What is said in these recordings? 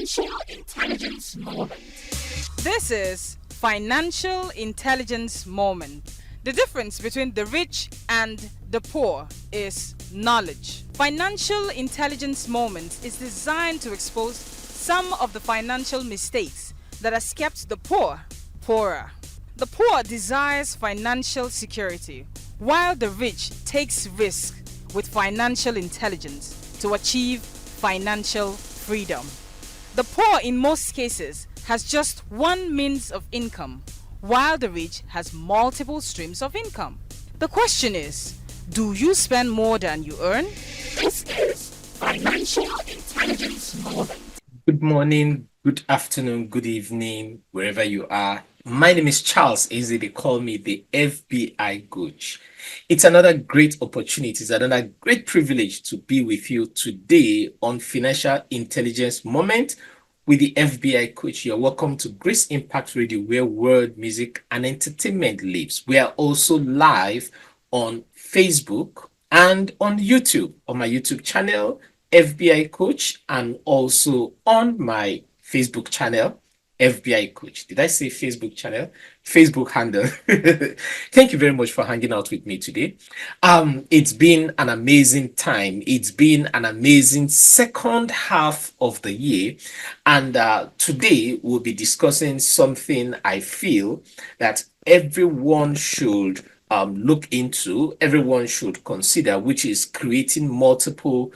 Financial Intelligence Moment. This is Financial Intelligence Moment. The difference between the rich and the poor is knowledge. Financial Intelligence Moment is designed to expose some of the financial mistakes that has kept the poor poorer. The poor desires financial security, while the rich takes risk with financial intelligence to achieve financial freedom. The poor, in most cases, has just one means of income, while the rich has multiple streams of income. The question is, do you spend more than you earn? This is Financial Intelligence Moment. Good morning, good afternoon, good evening, wherever you are. My name is Charles Eze. They call me the FBI coach. It's another great opportunity, it's another great privilege to be with you today on Financial Intelligence Moment with the FBI coach. You're welcome to Grace Impact Radio, where world music and entertainment lives. We are also live on Facebook and on YouTube, on my YouTube channel, FBI Coach, and also on my Facebook channel, FBI Coach. Did I say Facebook channel? Facebook handle. Thank you very much for hanging out with me today. It's been an amazing time. It's been an amazing second half of the year. And today we'll be discussing something I feel that everyone should look into, everyone should consider, which is creating multiple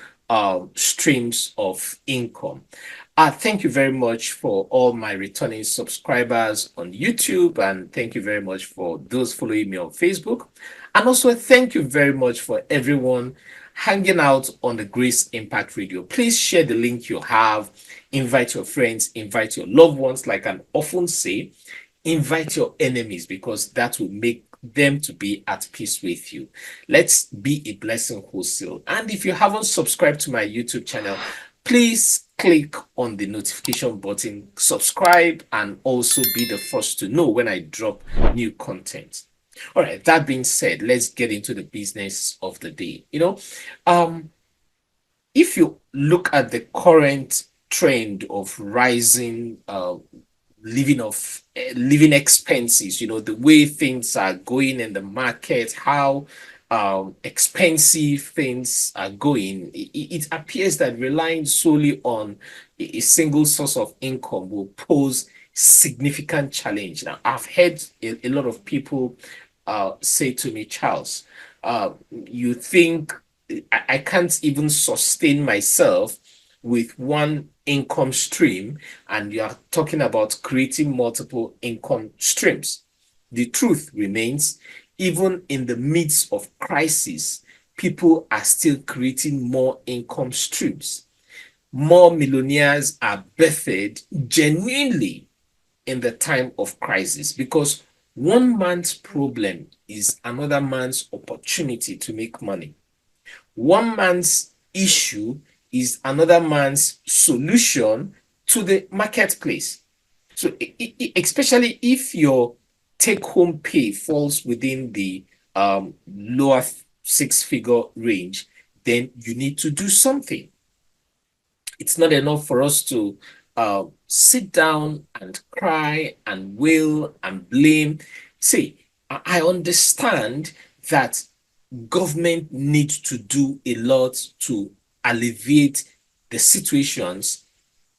streams of income. Thank you very much for all my returning subscribers on YouTube, and thank you very much for those following me on Facebook. And also thank you very much for everyone hanging out on the Grace Impact Radio. Please share the link you have, invite your friends, invite your loved ones. Like I often say, invite your enemies, because that will make them to be at peace with you. Let's be a blessing wholesale. And if you haven't subscribed to my YouTube channel, please click on the notification button, subscribe, and also be the first to know when I drop new content. All right, that being said, let's get into the business of the day. If you look at the current trend of rising living expenses, the way things are going in the market, how expensive things are going, it appears that relying solely on a single source of income will pose significant challenge. Now, I've heard a lot of people say to me, Charles, you think I can't even sustain myself with one income stream, and you are talking about creating multiple income streams. The truth remains, even in the midst of crisis, people are still creating more income streams. More millionaires are birthed genuinely in the time of crisis, because one man's problem is another man's opportunity to make money. One man's issue is another man's solution to the marketplace. So especially if your take-home pay falls within the lower six-figure range, then you need to do something. It's not enough for us to sit down and cry and wail and blame. See, I understand that government needs to do a lot to alleviate the situations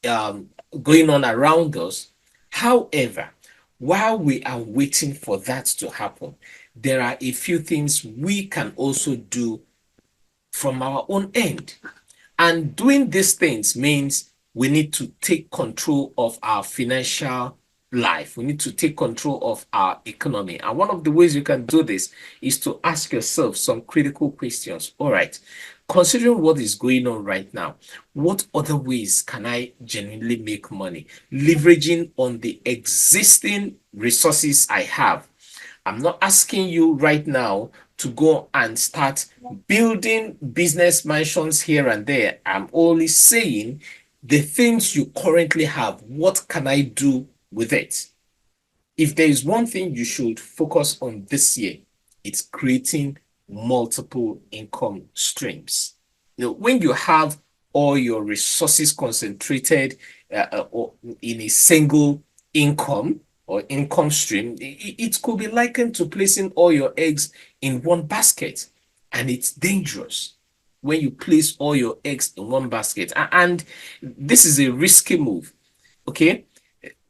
going on around us. However, while we are waiting for that to happen, there are a few things we can also do from our own end. And doing these things means we need to take control of our financial life. We need to take control of our economy. And one of the ways you can do this is to ask yourself some critical questions. All right, considering what is going on right now, what other ways can I genuinely make money? Leveraging on the existing resources I have. I'm not asking you right now to go and start building business mansions here and there. I'm only saying the things you currently have, what can I do with it? If there is one thing you should focus on this year, it's creating multiple income streams. When you have all your resources concentrated or in a single income or income stream. It could be likened to placing all your eggs in one basket, and it's dangerous when you place all your eggs in one basket. And this is a risky move, okay?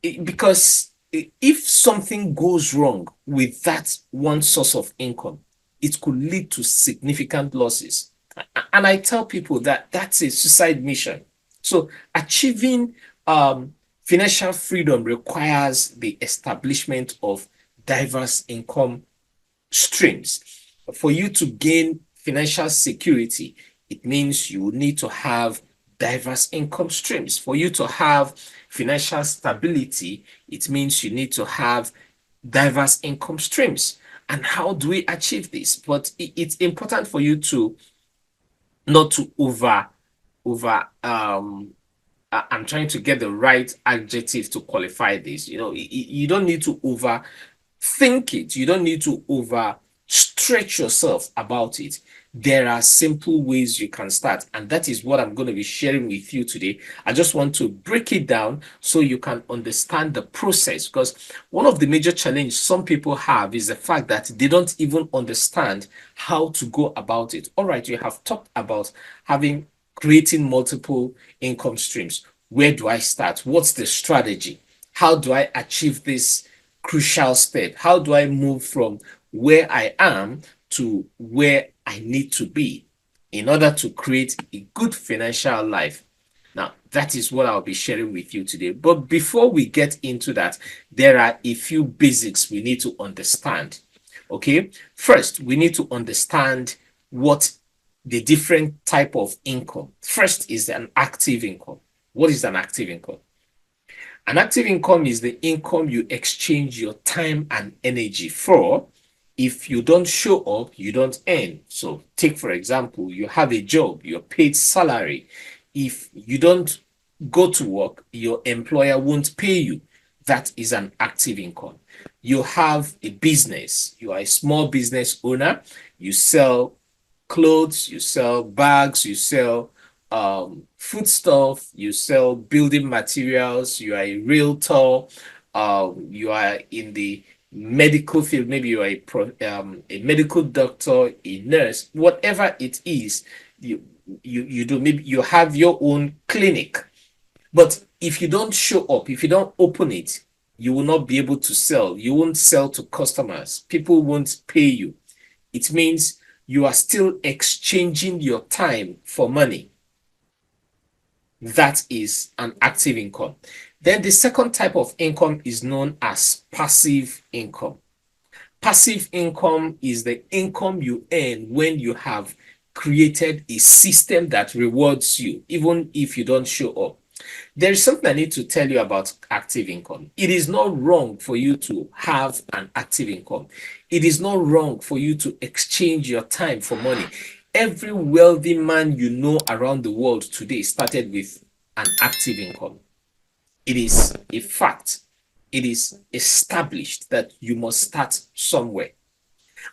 Because if something goes wrong with that one source of income, it could lead to significant losses. And I tell people that that's a suicide mission. So achieving financial freedom requires the establishment of diverse income streams. For you to gain financial security, it means you need to have diverse income streams. For you to have financial stability, it means you need to have diverse income streams. And how do we achieve this? But it's important for you to not to I'm trying to get the right adjective to qualify this. You don't need to overthink it. You don't need to over stretch yourself about it. There are simple ways you can start, and that is what I'm going to be sharing with you today. I just want to break it down so you can understand the process, because one of the major challenges some people have is the fact that they don't even understand how to go about it. All right, you have talked about creating multiple income streams. Where do I start? What's the strategy? How do I achieve this crucial step? How do I move from where I am to where I need to be in order to create a good financial life? Now, that is what I'll be sharing with you today. But before we get into that, there are a few basics we need to understand. Okay, first, we need to understand what the different type of income. First is an active income. What is an active income? An active income is the income you exchange your time and energy for. If you don't show up, you don't earn. So take, for example, you have a job, you're paid salary. If you don't go to work, your employer won't pay you. That is an active income. You have a business. You are a small business owner. You sell clothes, you sell bags, you sell foodstuff, you sell building materials, you are a realtor, you are in the medical field, maybe you are a medical doctor, a nurse, whatever it is you do. Maybe you have your own clinic, but if you don't show up, if you don't open it, you will not be able to sell. You won't sell to customers. People won't pay you. It means you are still exchanging your time for money. That is an active income. Then the second type of income is known as passive income. Passive income is the income you earn when you have created a system that rewards you, even if you don't show up. There is something I need to tell you about active income. It is not wrong for you to have an active income. It is not wrong for you to exchange your time for money. Every wealthy man you know around the world today started with an active income. It is a fact. It is established that you must start somewhere.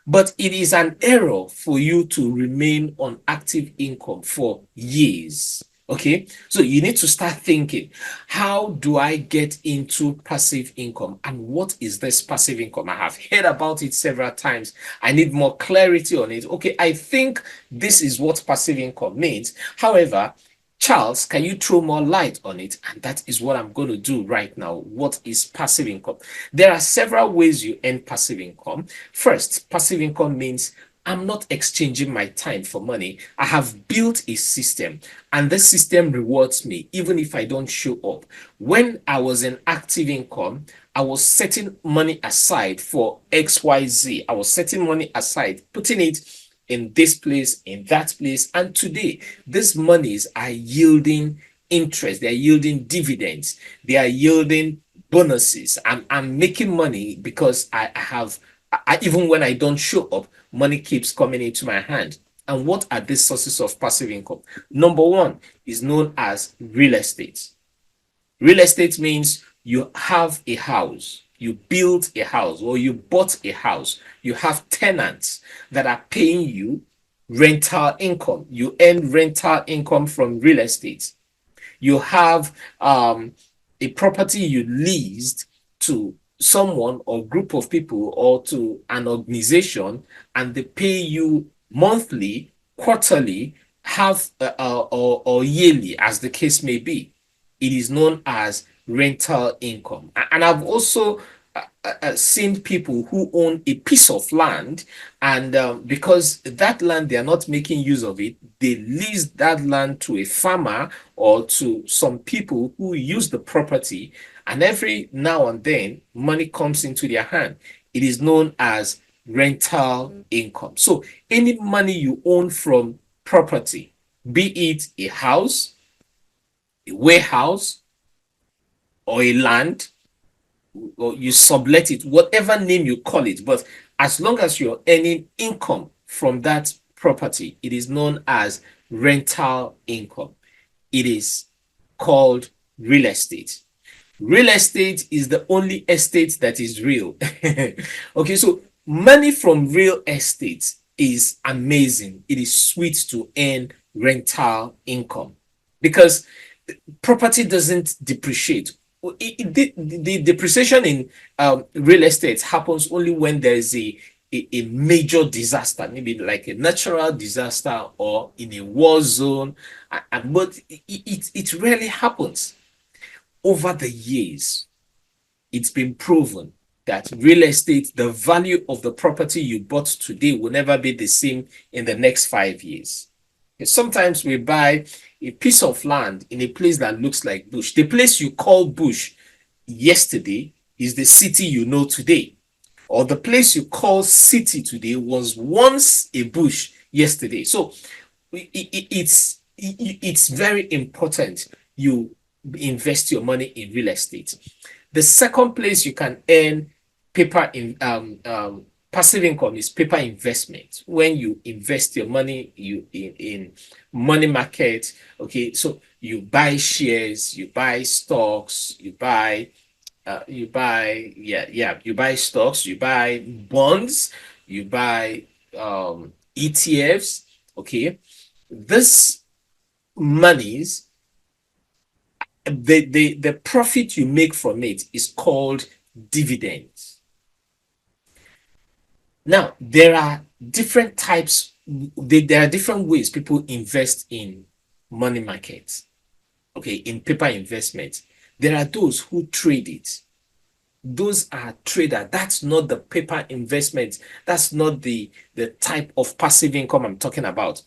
But it is an error for you to remain on active income for years. Okay, so you need to start thinking, how do I get into passive income? And what is this passive income? I have heard about it several times. I need more clarity on it. Okay, I think this is what passive income means. However, Charles, can you throw more light on it? And that is what I'm going to do right now. What is passive income? There are several ways you earn passive income. First, passive income means I'm not exchanging my time for money. I have built a system, and this system rewards me even if I don't show up. When I was in active income, I was setting money aside for XYZ. I was setting money aside, putting it in this place, in that place. And today, these monies are yielding interest. They are yielding dividends. They are yielding bonuses. I'm making money because even when I don't show up, money keeps coming into my hand. And what are these sources of passive income? Number one is known as real estate. Real estate means you have a house, you built a house, or you bought a house. You have tenants that are paying you rental income. You earn rental income from real estate. You have a property you leased to someone or group of people or to an organization, and they pay you monthly, quarterly, half or yearly, as the case may be. It is known as rental income. And I've also seen people who own a piece of land, and because that land they are not making use of it, they lease that land to a farmer or to some people who use the property, and every now and then money comes into their hand. It is known as rental income. So any money you own from property, be it a house, a warehouse, or a land, or you sublet it, whatever name you call it, but as long as you're earning income from that property, it is known as rental income. It is called real estate. Real estate is the only estate that is real. Okay, so money from real estate is amazing. It is sweet to earn rental income because property doesn't depreciate. The depreciation in real estate happens only when there is a major disaster, maybe like a natural disaster or in a war zone. But it rarely happens. Over the years, it's been proven that real estate, the value of the property you bought today will never be the same in the next 5 years. Sometimes we buy a piece of land in a place that looks like bush. The place you call bush yesterday is the city you know today. Or the place you call city today was once a bush yesterday. So it's very important you invest your money in real estate. The second place you can earn paper in passive income is paper investment. When you invest your money in money market, okay, so you buy shares, you buy stocks, you buy you buy stocks, you buy bonds, you buy ETFs. Okay, this monies, the profit you make from it is called dividends. Now, there are different types, there are different ways people invest in money markets, okay, in paper investment. There are those who trade it. Those are trader. That's not the paper investment. That's not the type of passive income I'm talking about.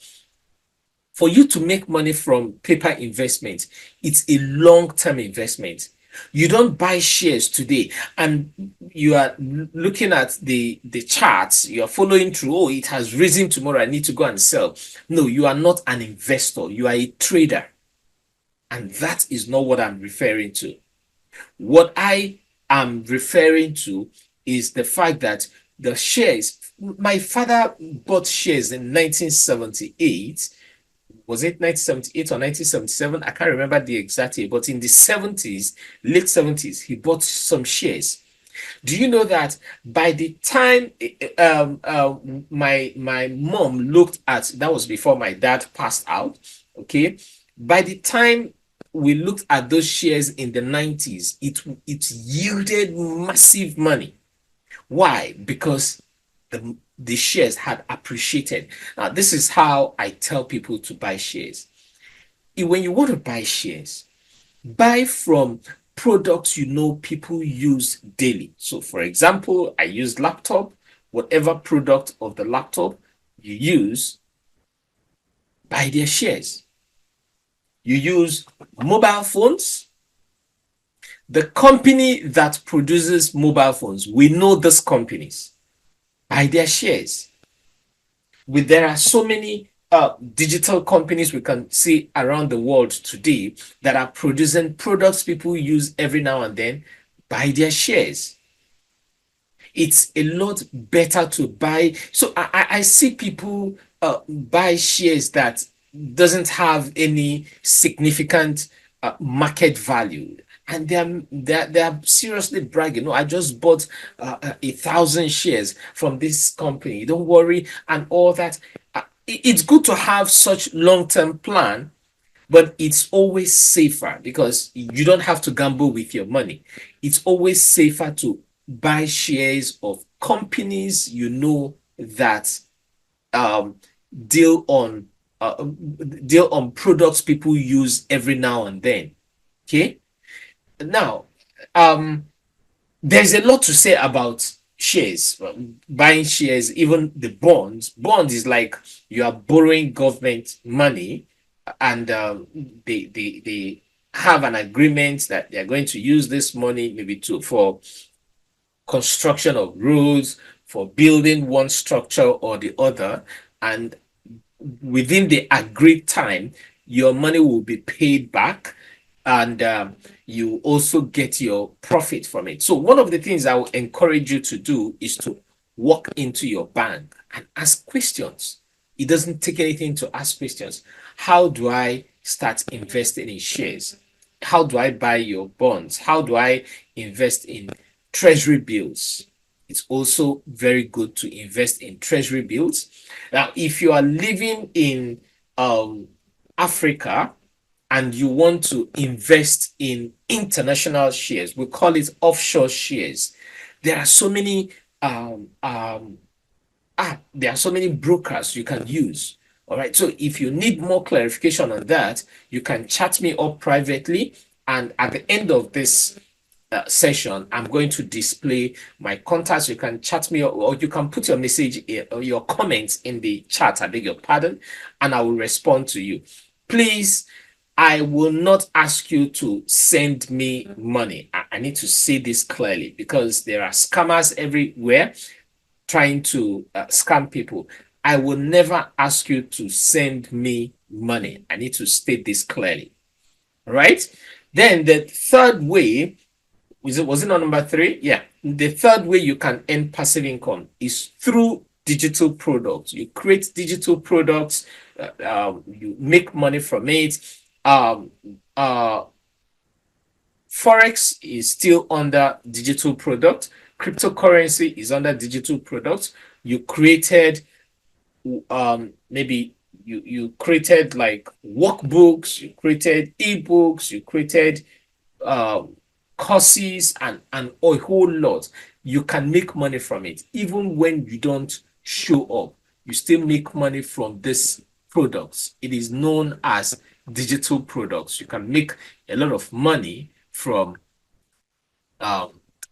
For you to make money from paper investment, it's a long-term investment. You don't buy shares today and you are looking at the charts, you are following through, oh, it has risen tomorrow, I need to go and sell. No, you are not an investor, you are a trader. And that is not what I'm referring to. What I am referring to is the fact that the shares, my father bought shares in 1978. Was it 1978 or 1977? I can't remember the exact year, but in the 70s, late 70s, he bought some shares. Do you know that by the time my mom looked at, that was before my dad passed out, okay? By the time we looked at those shares in the 90s, it yielded massive money. Why? Because the shares had appreciated. Now, this is how I tell people to buy shares. When you want to buy shares, buy from products you know people use daily. So, for example, I use laptop. Whatever product of the laptop you use, buy their shares. You use mobile phones. The company that produces mobile phones, we know these companies. Buy their shares. There are so many digital companies we can see around the world today that are producing products people use every now and then. Buy their shares. It's a lot better to buy. So I see people buy shares that doesn't have any significant market value. And they're seriously bragging. No, I just bought 1,000 shares from this company. Don't worry, and all that. it's good to have such long-term plan, but it's always safer because you don't have to gamble with your money. It's always safer to buy shares of companies you know that um, deal on deal on products people use every now and then. Okay. Now, um, there's a lot to say about shares, buying shares, even the bonds. Bond is like you are borrowing government money, and they have an agreement that they're going to use this money maybe to for construction of roads, for building one structure or the other, and within the agreed time, your money will be paid back, and you also get your profit from it. So, one of the things I will encourage you to do is to walk into your bank and ask questions. It doesn't take anything to ask questions. How do I start investing in shares? How do I buy your bonds? How do I invest in treasury bills? It's also very good to invest in treasury bills. Now, if you are living in Africa and you want to invest in international shares, we call it offshore shares. There are so many there are so many brokers you can use. All right. So if you need more clarification on that, you can chat me up privately. And at the end of this session, I'm going to display my contacts. You can chat me or you can put your message or your comments in the chat. I beg your pardon, and I will respond to you. Please, I will not ask you to send me money. I need to say this clearly because there are scammers everywhere trying to scam people. I will never ask you to send me money. I need to state this clearly. All right. Then the third way, was it on number 3? Yeah. The third way you can earn passive income is through digital products. You create digital products, you make money from it. Forex is still under digital product. Cryptocurrency is under digital products. You created maybe you created like workbooks, you created ebooks, you created courses and a whole lot. You can make money from it even when you don't show up. You still make money from these products. It is known as digital products. You can make a lot of money from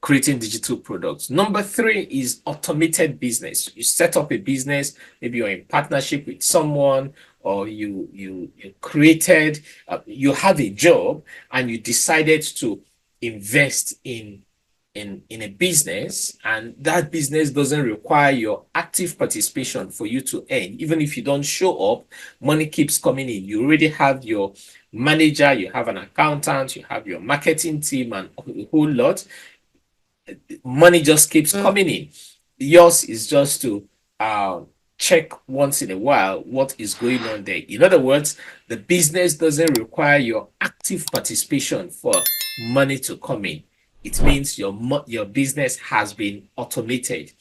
creating digital products. Number 3 is automated business. You set up a business, maybe you're in partnership with someone, or you created, you have a job and you decided to invest in a business, and that business doesn't require your active participation for you to earn. Even if you don't show up, money keeps coming in. You already have your manager, you have an accountant, you have your marketing team, and a whole lot. Money just keeps coming in. Yours is just to check once in a while what is going on there. In other words, the business doesn't require your active participation for money to come in. It means your business has been automated.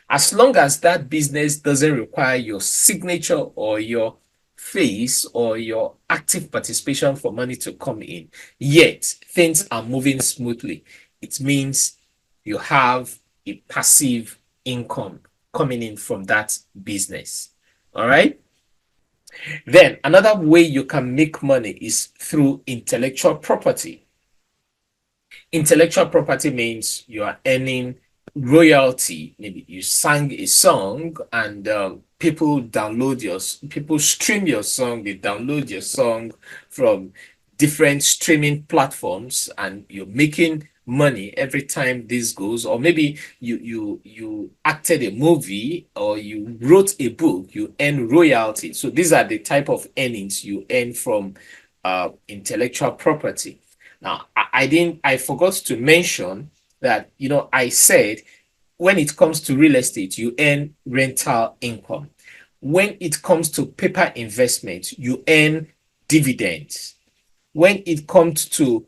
As long as that business doesn't require your signature or your face or your active participation for money to come in, yet things are moving smoothly, it means you have a passive income coming in from that business. All right. Then another way you can make money is through intellectual property. Intellectual property means you are earning royalty. Maybe you sang a song and people stream your song, they download your song from different streaming platforms, and you're making money every time this goes. Or maybe you acted a movie or you wrote a book, you earn royalty. So these are the type of earnings you earn from intellectual property. Now, I forgot to mention that, I said when it comes to real estate, you earn rental income. When it comes to paper investment, you earn dividends. When it comes to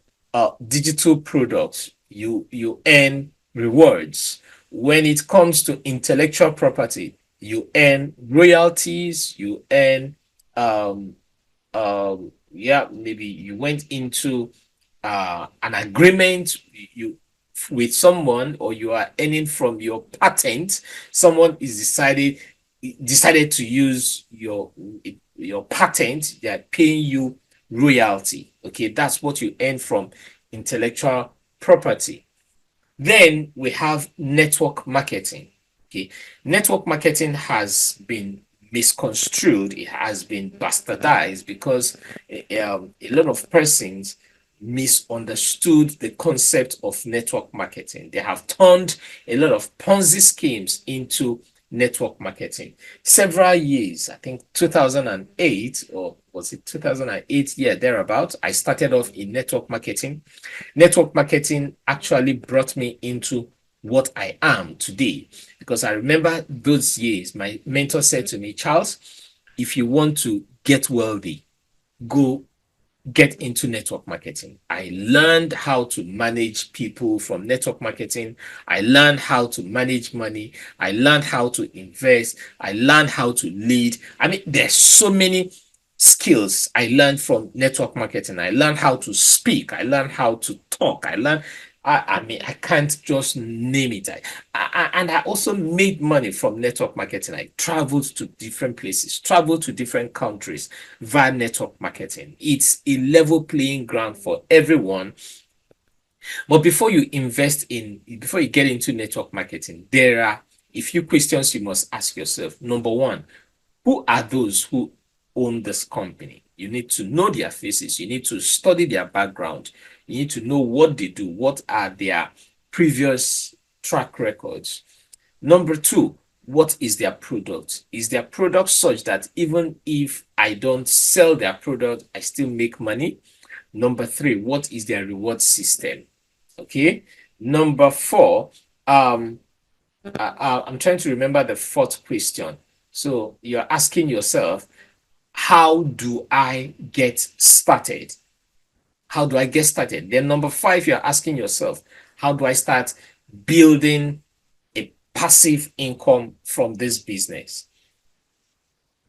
digital products, you earn rewards. When it comes to intellectual property, you earn royalties, you earn yeah, maybe you went into an agreement you with someone, or you are earning from your patent. Someone is decided to use your patent. They are paying you royalty. Okay, that's what you earn from intellectual property. Then we have network marketing. Okay, network marketing has been misconstrued, it has been bastardized, because a lot of persons misunderstood the concept of network marketing. They have turned a lot of Ponzi schemes into network marketing. Several years, I think 2008, or was it 2008? Yeah, thereabout. I started off in network marketing. Network marketing actually brought me into what I am today, because I remember those years. My mentor said to me, Charles, if you want to get wealthy, go get into network marketing. I learned how to manage people from network marketing. I learned how to manage money. I learned how to invest. I learned how to lead. I mean, there's so many skills I learned from network marketing. I learned how to speak. I learned how to talk. I mean, I can't just name it. And I also made money from network marketing. I traveled to different places, traveled to different countries via network marketing. It's a level playing ground for everyone. But before you get into network marketing, there are a few questions you must ask yourself. Number one, who are those who own this company? You need to know their faces. You need to study their background. You need to know what they do. What are their previous track records? Number two, what is their product? Is their product such that even if I don't sell their product, I still make money? Number three, what is their reward system? Okay. Number four, I'm trying to remember the fourth question. So you're asking yourself, how do I get started? How do I get started? Then number five, you're asking yourself, how do I start building a passive income from this business?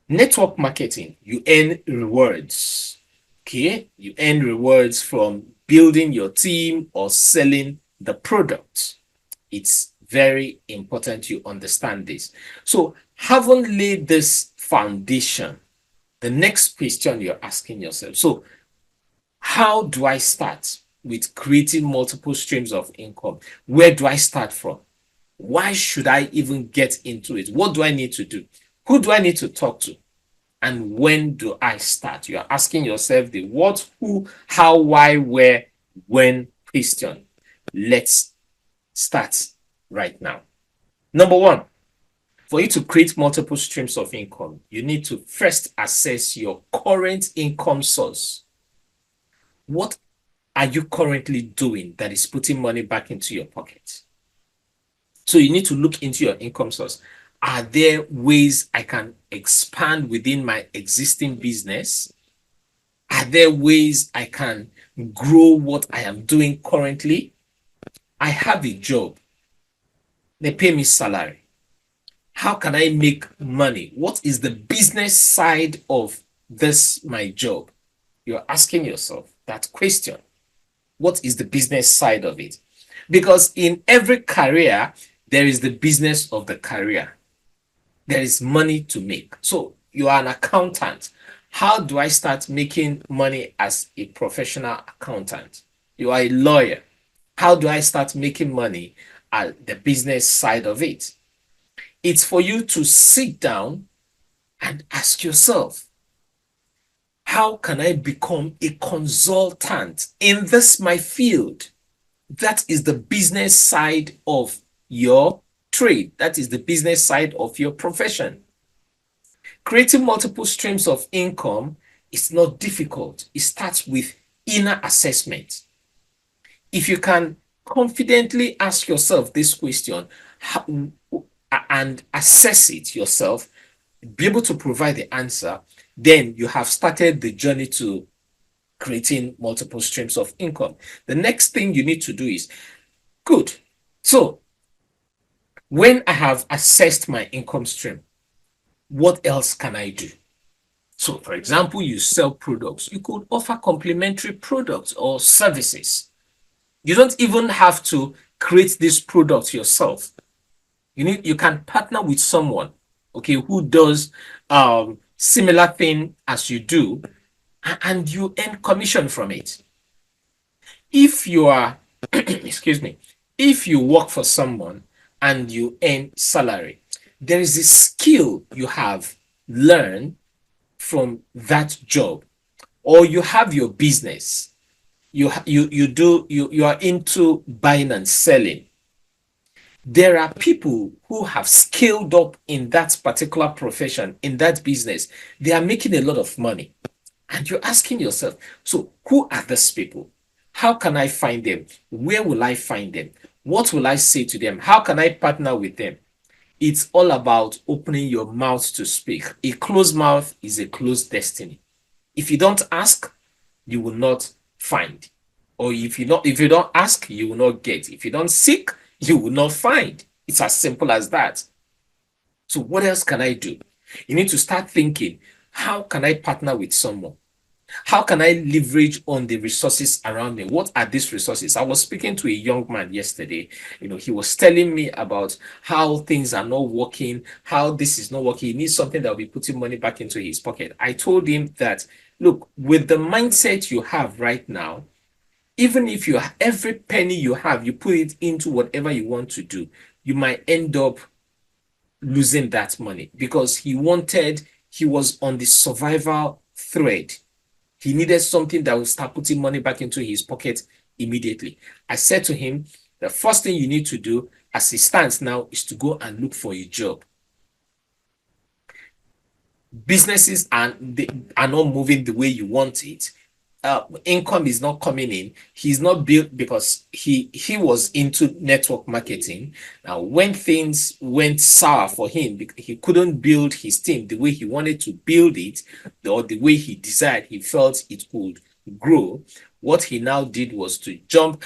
Network marketing, you earn rewards. Okay, you earn rewards from building your team or selling the product. It's very important you understand this. So, having laid this foundation, the next question you're asking yourself, so how do I start with creating multiple streams of income? Where do I start from? Why should I even get into it? What do I need to do? Who do I need to talk to? And when do I start? You're asking yourself the what, who, how, why, where, when question. Let's start right now. Number one, for you to create multiple streams of income, you need to first assess your current income source. What are you currently doing that is putting money back into your pocket? So you need to look into your income source. Are there ways I can expand within my existing business? Are there ways I can grow what I am doing currently? I have a job. They pay me salary. How can I make money? What is the business side of this, my job? You're asking yourself that question. What is the business side of it? Because in every career, there is the business of the career. There is money to make. So you are an accountant. How do I start making money as a professional accountant? You are a lawyer. How do I start making money at the business side of it? It's for you to sit down and ask yourself, how can I become a consultant in this my field? That is the business side of your trade. That is the business side of your profession. Creating multiple streams of income is not difficult. It starts with inner assessment. If you can confidently ask yourself this question and assess it yourself, be able to provide the answer, then you have started the journey to creating multiple streams of income. The next thing you need to do is, good. So when I have assessed my income stream, What else can I do? So, for example, you sell products. You could offer complementary products or services. You don't even have to create this product yourself. You can partner with someone, okay, who does similar thing as you do, and you earn commission from it. If you are, excuse me, if you work for someone and you earn salary, there is a skill you have learned from that job, or you have your business, you are into buying and selling. There are people who have scaled up in that particular profession, in that business. They are making a lot of money. And you're asking yourself, so who are these people? How can I find them? Where will I find them? What will I say to them? How can I partner with them? It's all about opening your mouth to speak. A closed mouth is a closed destiny. If you don't ask, you will not find. Or if you don't ask, you will not get. If you don't seek, you will not find. It's as simple as that. So what else can I do? You need to start thinking, how can I partner with someone? How can I leverage on the resources around me? What are these resources? I was speaking to a young man yesterday. He was telling me about how things are not working, how this is not working. He needs something that will be putting money back into his pocket. I told him that, look, with the mindset you have right now, even if every penny you have, you put it into whatever you want to do, you might end up losing that money because he was on the survival thread. He needed something that would start putting money back into his pocket immediately. I said to him, the first thing you need to do as it stands now is to go and look for a job. Businesses are not moving the way you want it. Income is not coming in. He's not built because he was into network marketing. Now, when things went sour for him, he couldn't build his team the way he wanted to build it, or the way he desired. He felt it could grow. What he now did was to jump.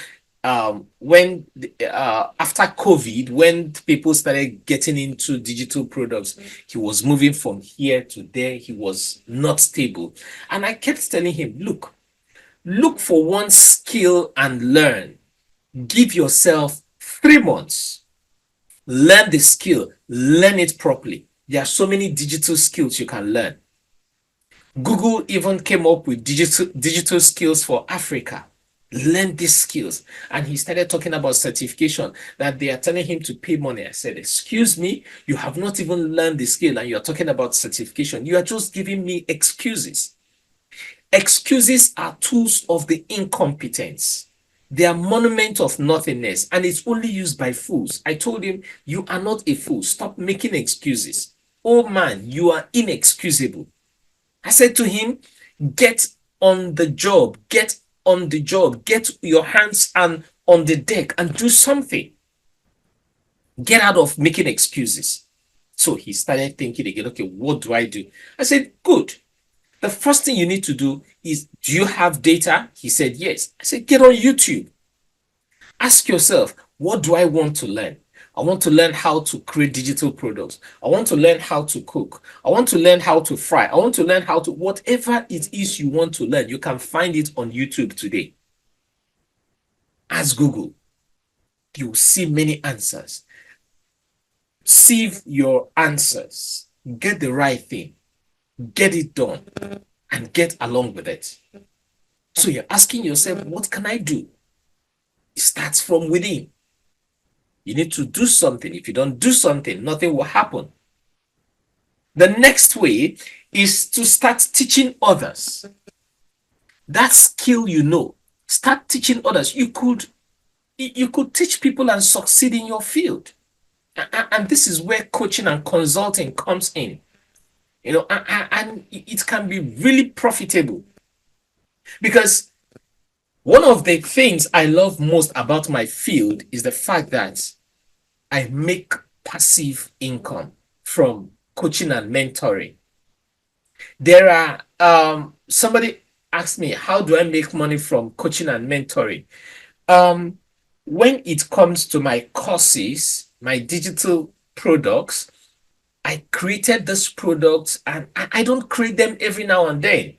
When after COVID, when people started getting into digital products, he was moving from here to there. He was not stable, and I kept telling him, look for one skill and learn. Give yourself 3 months. Learn the skill. Learn it properly. There are so many digital skills you can learn. Google even came up with digital skills for Africa. Learn these skills. And he started talking about certification, that they are telling him to pay money. I said, excuse me, you have not even learned the skill and you're talking about certification. You are just giving me excuses. Excuses are tools of the incompetence. They are monument of nothingness, and it's only used by fools. I told him, you are not a fool. Stop making excuses. Oh man, you are inexcusable. I said to him, get on the job. Get on the job. Get your hands on the deck and do something. Get out of making excuses. So he started thinking again, okay, what do I do? I said, good. The first thing you need to do is, do you have data? He said, yes. I said, get on YouTube. Ask yourself, what do I want to learn? I want to learn how to create digital products. I want to learn how to cook. I want to learn how to fry. I want to learn how to, whatever it is you want to learn, you can find it on YouTube today. Ask Google. You will see many answers. Sieve your answers. Get the right thing. Get it done and get along with it. So you're asking yourself, what can I do? It starts from within. You need to do something. If you don't do something, nothing will happen. The next way is to start teaching others. That skill start teaching others. You could teach people and succeed in your field. And this is where coaching and consulting comes in. And it can be really profitable, because one of the things I love most about my field is the fact that I make passive income from coaching and mentoring. There are somebody asked me, how do I make money from coaching and mentoring? When it comes to my courses, my digital products, I created this product, and I don't create them every now and then.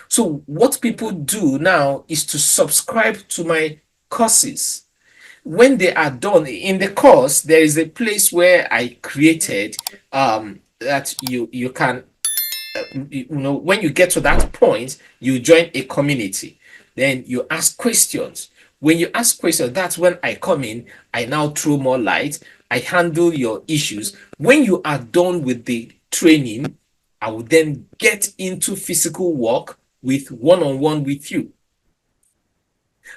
So what people do now is to subscribe to my courses. When they are done in the course, there is a place where I created that you can when you get to that point, you join a community. Then you ask questions. When you ask questions, that's when I come in. I now throw more light. I handle your issues. When you are done with the training, I will then get into physical work with one-on-one with you.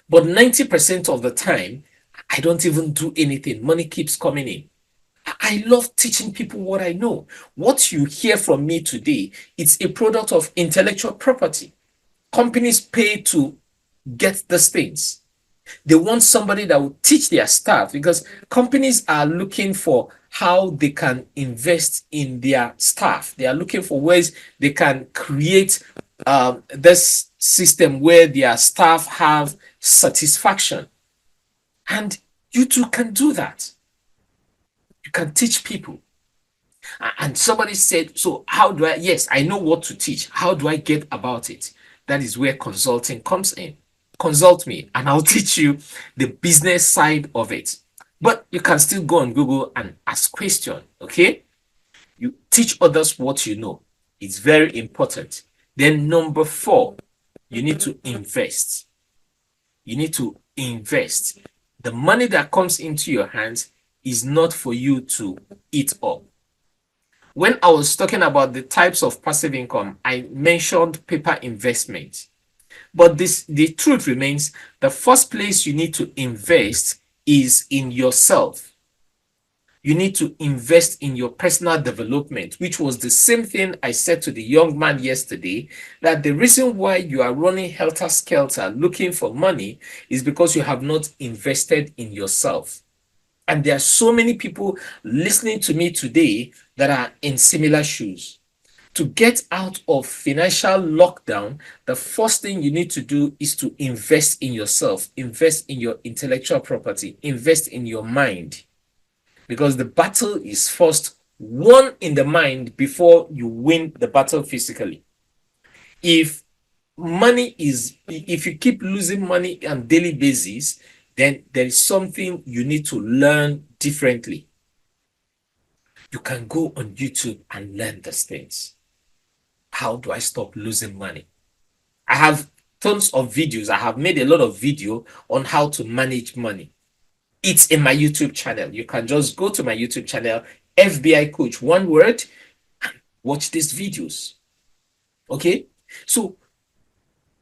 But 90% of the time, I don't even do anything. Money keeps coming in. I love teaching people what I know. What you hear from me today, it's a product of intellectual property. Companies pay to get these things. They want somebody that will teach their staff, because companies are looking for how they can invest in their staff. They are looking for ways they can create this system where their staff have satisfaction. And you too can do that. You can teach people. And somebody said, so how do I? Yes, I know what to teach. How do I get about it? That is where consulting comes in. Consult me and I'll teach you the business side of it. But you can still go on Google and ask questions, okay? You teach others what you know. It's very important. Then number 4, you need to invest. You need to invest. The money that comes into your hands is not for you to eat up. When I was talking about the types of passive income, I mentioned paper investment. But the truth remains, the first place you need to invest is in yourself. You need to invest in your personal development, which was the same thing I said to the young man yesterday, that the reason why you are running helter-skelter looking for money is because you have not invested in yourself. And there are so many people listening to me today that are in similar shoes. To get out of financial lockdown, the first thing you need to do is to invest in yourself, invest in your intellectual property, invest in your mind. Because the battle is first won in the mind before you win the battle physically. If you keep losing money on daily basis, then there is something you need to learn differently. You can go on YouTube and learn these things. How do I stop losing money? I have tons of videos. I have made a lot of video on how to manage money. It's in my YouTube channel. You can just go to my YouTube channel, FBI Coach, one word, and watch these videos. Okay? So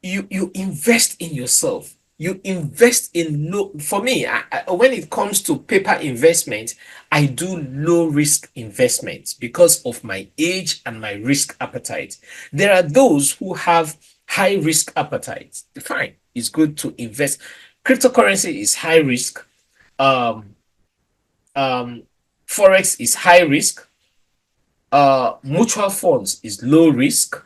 you invest in yourself. You invest in for me, when it comes to paper investment, I do low risk investments because of my age and my risk appetite. There are those who have high risk appetite. Fine, it's good to invest. Cryptocurrency is high risk. Forex is high risk. Mutual funds is low risk.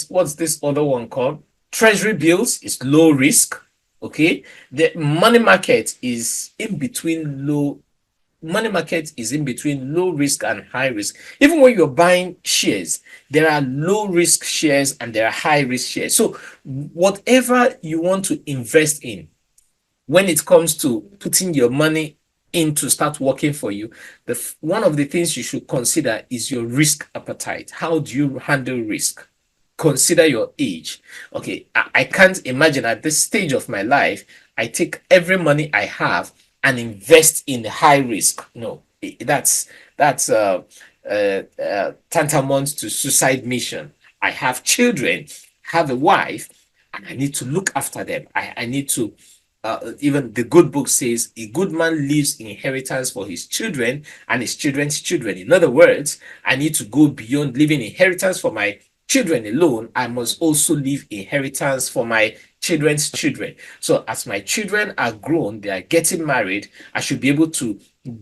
What's this other one called? Treasury bills is low risk. Okay, the money market is in between low. Money market is in between low risk and high risk. Even when you're buying shares, there are low risk shares and there are high risk shares. So whatever you want to invest in, when it comes to putting your money in to start working for you, one of the things you should consider is your risk appetite. How do you handle risk? Consider your age. Okay, I can't imagine at this stage of my life, I take every money I have and invest in high risk. No, that's tantamount to suicide mission. I have children, have a wife, and I need to look after them. I need to even the good book says a good man leaves inheritance for his children and his children's children. In other words, I need to go beyond leaving inheritance for my children alone. I must also leave inheritance for my children's children. So as my children are grown, they are getting married, I should be able to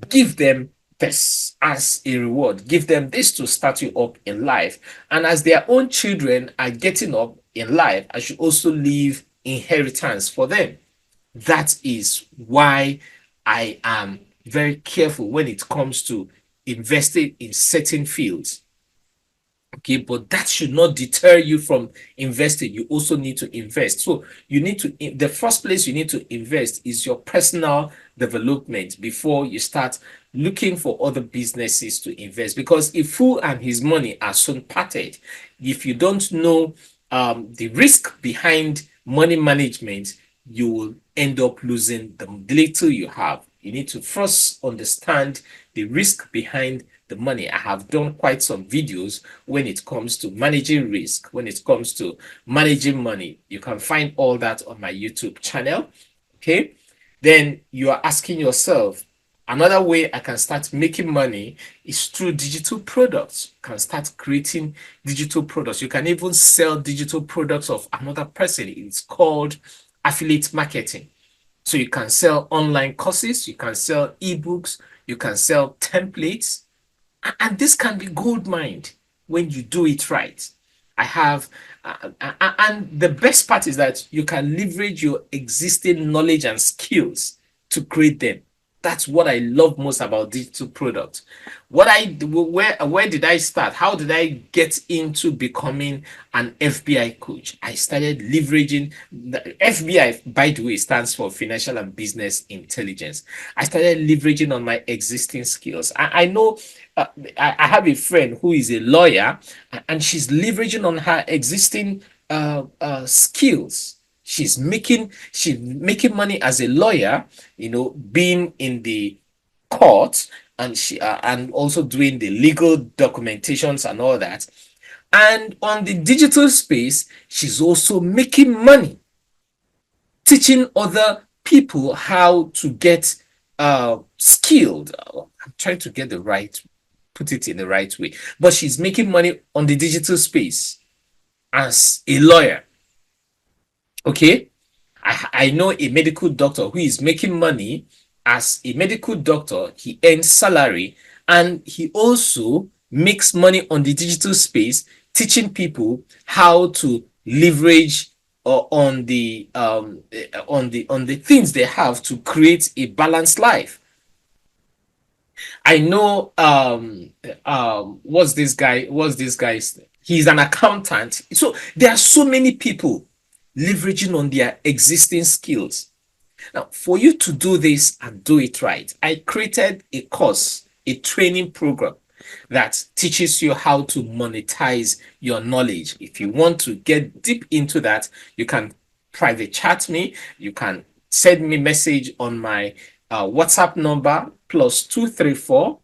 give them this as a reward, give them this to start you up in life. And as their own children are getting up in life, I should also leave inheritance for them. That is why I am very careful when it comes to investing in certain fields. Okay, but that should not deter you from investing. You also need to invest. So you need to, the first place you need to invest is your personal development before you start looking for other businesses to invest. Because a fool and his money are soon parted. If you don't know the risk behind money management, you will end up losing the little you have. You need to first understand the risk behind the money. I have done quite some videos when it comes to managing risk, when it comes to managing money. You can find all that on my YouTube channel. Okay. Then you are asking yourself, another way I can start making money is through digital products. You can start creating digital products. You can even sell digital products of another person. It's called affiliate marketing. So you can sell online courses, you can sell ebooks, you can sell templates, and this can be gold mined when you do it right. I have, and the best part is that you can leverage your existing knowledge and skills to create them. That's what I love most about digital products. Where did I start? How did I get into becoming an FBI coach? I started leveraging the FBI, by the way, stands for Financial and Business Intelligence. I started leveraging on my existing skills. I know I have a friend who is a lawyer, and she's leveraging on her existing skills. She's making money as a lawyer, being in the court, and she and also doing the legal documentations and all that. And on the digital space, she's also making money teaching other people how to get skilled. I'm trying to put it in the right way, but she's making money on the digital space as a lawyer. Okay, I know a medical doctor who is making money as a medical doctor. He earns salary, and he also makes money on the digital space, teaching people how to leverage on the things they have to create a balanced life. I know what's this guy's? He's an accountant. So there are so many people leveraging on their existing skills. Now, for you to do this and do it right, I created a course, a training program that teaches you how to monetize your knowledge. If you want to get deep into that, you can private chat me. You can send me a message on my WhatsApp number +234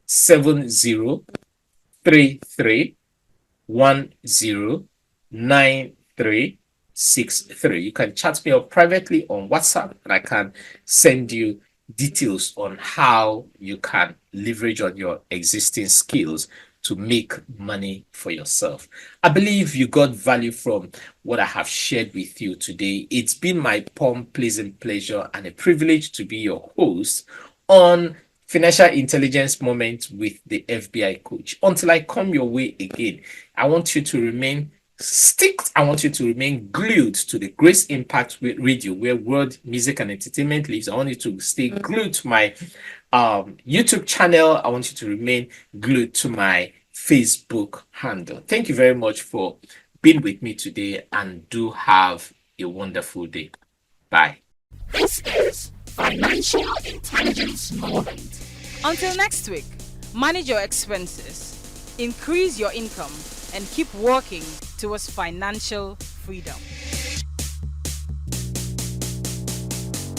7033 109363. You can chat me up privately on WhatsApp, and I can send you details on how you can leverage on your existing skills to make money for yourself. I believe you got value from what I have shared with you today. It's been my pleasant pleasure and a privilege to be your host on Financial Intelligence Moment with the FBI Coach. Until I come your way again, I want you to remain glued to the Grace Impact Radio, where word, music, and entertainment lives. I want you to stay glued to my YouTube channel. I want you to remain glued to my Facebook handle. Thank you very much for being with me today, and do have a wonderful day. Bye. This is Financial Intelligence Moment. Until next week, manage your expenses, increase your income, and keep working towards financial freedom.